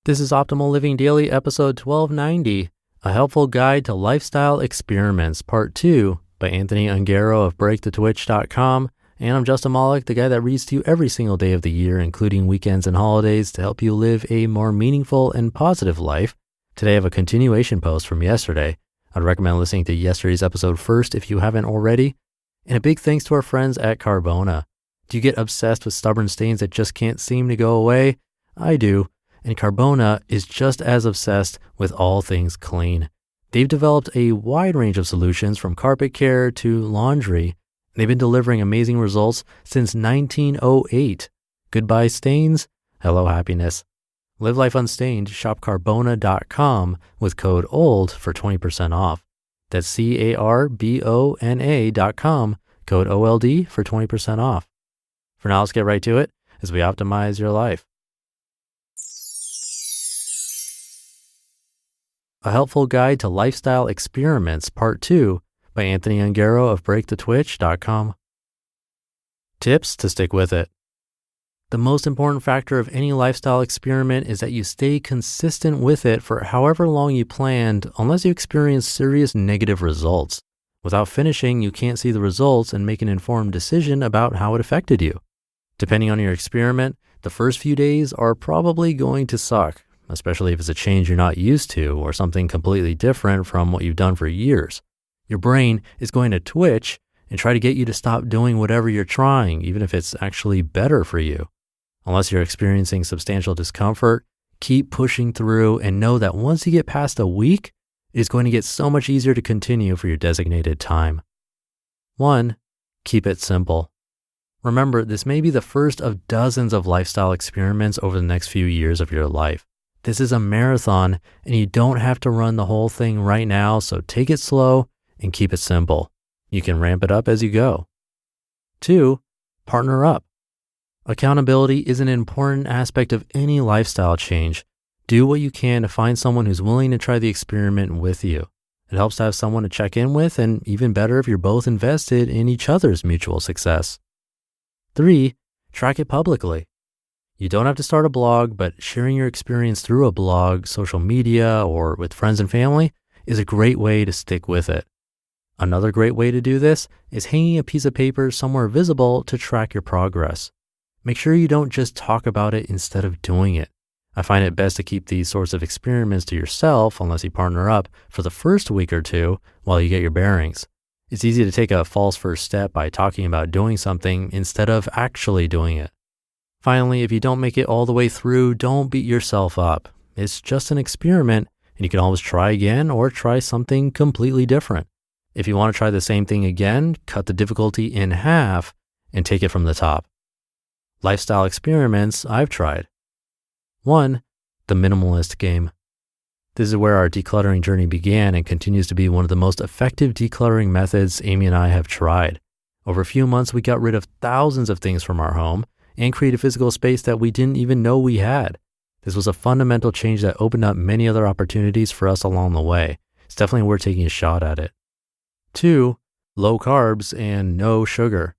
This is Optimal Living Daily, episode 1290, A Helpful Guide to Lifestyle Experiments, Part 2, by Anthony Ongaro of BreakTheTwitch.com. And I'm Justin Malik, the guy that reads to you every single day of the year, including weekends and holidays, to help you live a more meaningful and positive life. Today I have a continuation post from yesterday. I'd recommend listening to yesterday's episode first if you haven't already. And a big thanks to our friends at Carbona. Do you get obsessed with stubborn stains that just can't seem to go away? I do. And Carbona is just as obsessed with all things clean. They've developed a wide range of solutions from carpet care to laundry. They've been delivering amazing results since 1908. Goodbye stains, hello happiness. Live life unstained, shop Carbona.com with code OLD for 20% off. That's Carbona.com, code OLD for 20% off. For now, let's get right to it as we optimize your life. A Helpful Guide to Lifestyle Experiments, Part 2, by Anthony Ongaro of BreakTheTwitch.com. Tips to stick with it. The most important factor of any lifestyle experiment is that you stay consistent with it for however long you planned, unless you experience serious negative results. Without finishing, you can't see the results and make an informed decision about how it affected you. Depending on your experiment, the first few days are probably going to suck, especially if it's a change you're not used to or something completely different from what you've done for years. Your brain is going to twitch and try to get you to stop doing whatever you're trying, even if it's actually better for you. Unless you're experiencing substantial discomfort, keep pushing through and know that once you get past a week, it's going to get so much easier to continue for your designated time. 1. Keep it simple. Remember, this may be the first of dozens of lifestyle experiments over the next few years of your life. This is a marathon, and you don't have to run the whole thing right now, so take it slow and keep it simple. You can ramp it up as you go. 2. Partner up. Accountability is an important aspect of any lifestyle change. Do what you can to find someone who's willing to try the experiment with you. It helps to have someone to check in with, and even better if you're both invested in each other's mutual success. 3. Track it publicly. You don't have to start a blog, but sharing your experience through a blog, social media, or with friends and family is a great way to stick with it. Another great way to do this is hanging a piece of paper somewhere visible to track your progress. Make sure you don't just talk about it instead of doing it. I find it best to keep these sorts of experiments to yourself unless you partner up for the first week or two while you get your bearings. It's easy to take a false first step by talking about doing something instead of actually doing it. Finally, if you don't make it all the way through, don't beat yourself up. It's just an experiment, and you can always try again or try something completely different. If you want to try the same thing again, cut the difficulty in half and take it from the top. Lifestyle experiments I've tried. 1. The minimalist game. This is where our decluttering journey began and continues to be one of the most effective decluttering methods Amy and I have tried. Over a few months, we got rid of thousands of things from our home and create a physical space that we didn't even know we had. This was a fundamental change that opened up many other opportunities for us along the way. It's definitely worth taking a shot at it. 2. Low carbs and no sugar.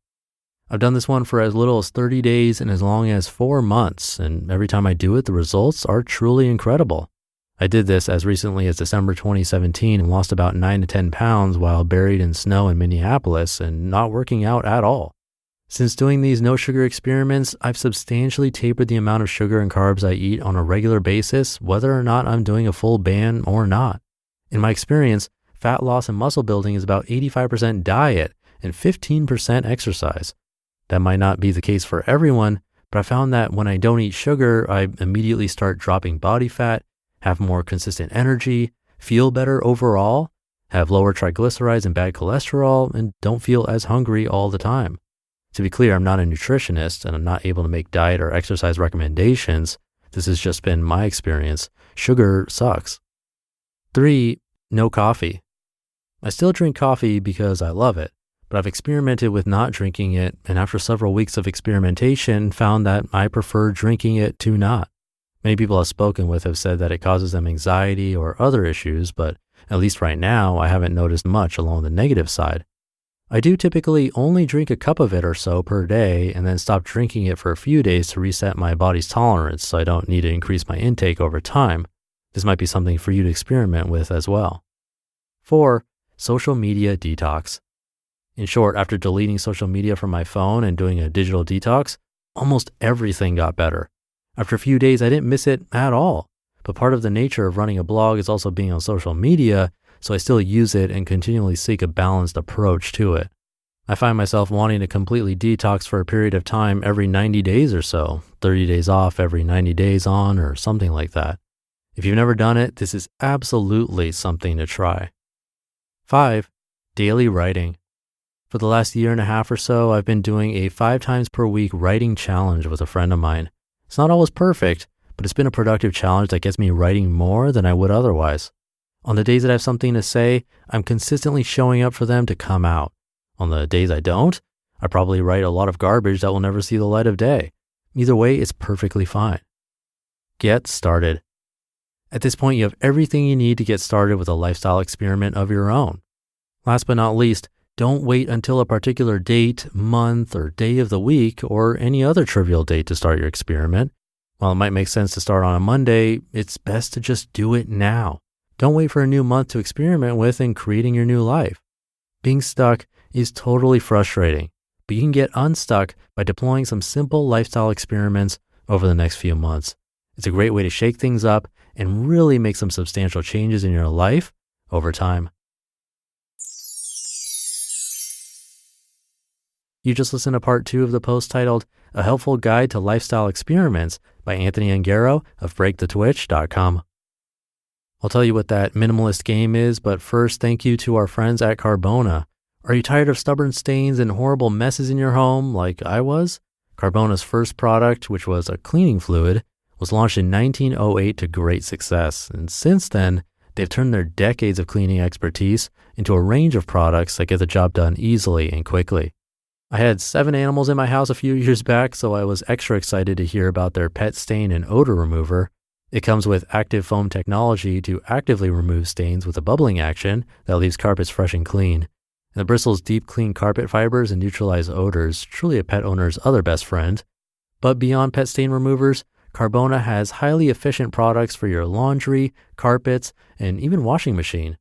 I've done this one for as little as 30 days and as long as 4 months, and every time I do it, the results are truly incredible. I did this as recently as December 2017 and lost about 9 to 10 pounds while buried in snow in Minneapolis and not working out at all. Since doing these no sugar experiments, I've substantially tapered the amount of sugar and carbs I eat on a regular basis, whether or not I'm doing a full ban or not. In my experience, fat loss and muscle building is about 85% diet and 15% exercise. That might not be the case for everyone, but I found that when I don't eat sugar, I immediately start dropping body fat, have more consistent energy, feel better overall, have lower triglycerides and bad cholesterol, and don't feel as hungry all the time. To be clear, I'm not a nutritionist and I'm not able to make diet or exercise recommendations. This has just been my experience. Sugar sucks. 3. No coffee. I still drink coffee because I love it, but I've experimented with not drinking it, and after several weeks of experimentation, found that I prefer drinking it to not. Many people I've spoken with have said that it causes them anxiety or other issues, but at least right now, I haven't noticed much along the negative side. I do typically only drink a cup of it or so per day and then stop drinking it for a few days to reset my body's tolerance so I don't need to increase my intake over time. This might be something for you to experiment with as well. 4. Social media detox. In short, after deleting social media from my phone and doing a digital detox, almost everything got better. After a few days, I didn't miss it at all. But part of the nature of running a blog is also being on social media, so I still use it and continually seek a balanced approach to it. I find myself wanting to completely detox for a period of time every 90 days or so, 30 days off every 90 days on, or something like that. If you've never done it, this is absolutely something to try. 5. Daily writing. For the last year and a half or so, I've been doing a 5 times per week writing challenge with a friend of mine. It's not always perfect, but it's been a productive challenge that gets me writing more than I would otherwise. On the days that I have something to say, I'm consistently showing up for them to come out. On the days I don't, I probably write a lot of garbage that will never see the light of day. Either way, it's perfectly fine. Get started. At this point, you have everything you need to get started with a lifestyle experiment of your own. Last but not least, don't wait until a particular date, month, or day of the week, or any other trivial date to start your experiment. While it might make sense to start on a Monday, it's best to just do it now. Don't wait for a new month to experiment with in creating your new life. Being stuck is totally frustrating, but you can get unstuck by deploying some simple lifestyle experiments over the next few months. It's a great way to shake things up and really make some substantial changes in your life over time. You just listened to part 2 of the post titled A Helpful Guide to Lifestyle Experiments by Anthony Ongaro of BreakTheTwitch.com. I'll tell you what that minimalist game is, but first, thank you to our friends at Carbona. Are you tired of stubborn stains and horrible messes in your home like I was? Carbona's first product, which was a cleaning fluid, was launched in 1908 to great success, and since then, they've turned their decades of cleaning expertise into a range of products that get the job done easily and quickly. I had 7 animals in my house a few years back, so I was extra excited to hear about their pet stain and odor remover. It comes with active foam technology to actively remove stains with a bubbling action that leaves carpets fresh and clean. And the bristle's deep clean carpet fibers and neutralize odors, truly a pet owner's other best friend. But beyond pet stain removers, Carbona has highly efficient products for your laundry, carpets, and even washing machine.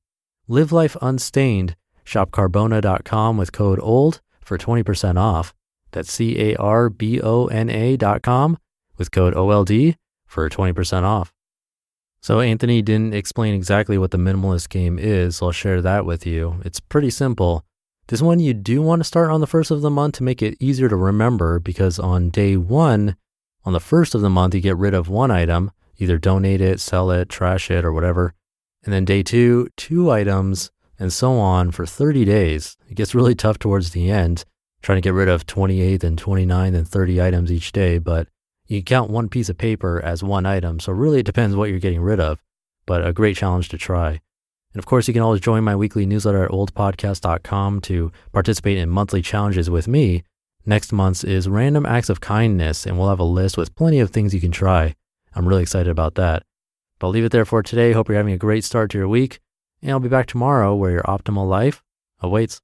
Live life unstained. Shop Carbona.com with code OLD for 20% off. That's Carbona.com with code OLD for 20% off. So Anthony didn't explain exactly what the minimalist game is, so I'll share that with you. It's pretty simple. This one you do want to start on the first of the month to make it easier to remember, because on day 1, on the first of the month, you get rid of one item, either donate it, sell it, trash it, or whatever. And then day 2, 2 items, and so on for 30 days. It gets really tough towards the end, trying to get rid of 28 and 29 and 30 items each day, but you can count one piece of paper as one item, so really it depends what you're getting rid of, but a great challenge to try. And of course, you can always join my weekly newsletter at oldpodcast.com to participate in monthly challenges with me. Next month's is Random Acts of Kindness, and we'll have a list with plenty of things you can try. I'm really excited about that. But I'll leave it there for today. Hope you're having a great start to your week, and I'll be back tomorrow where your optimal life awaits.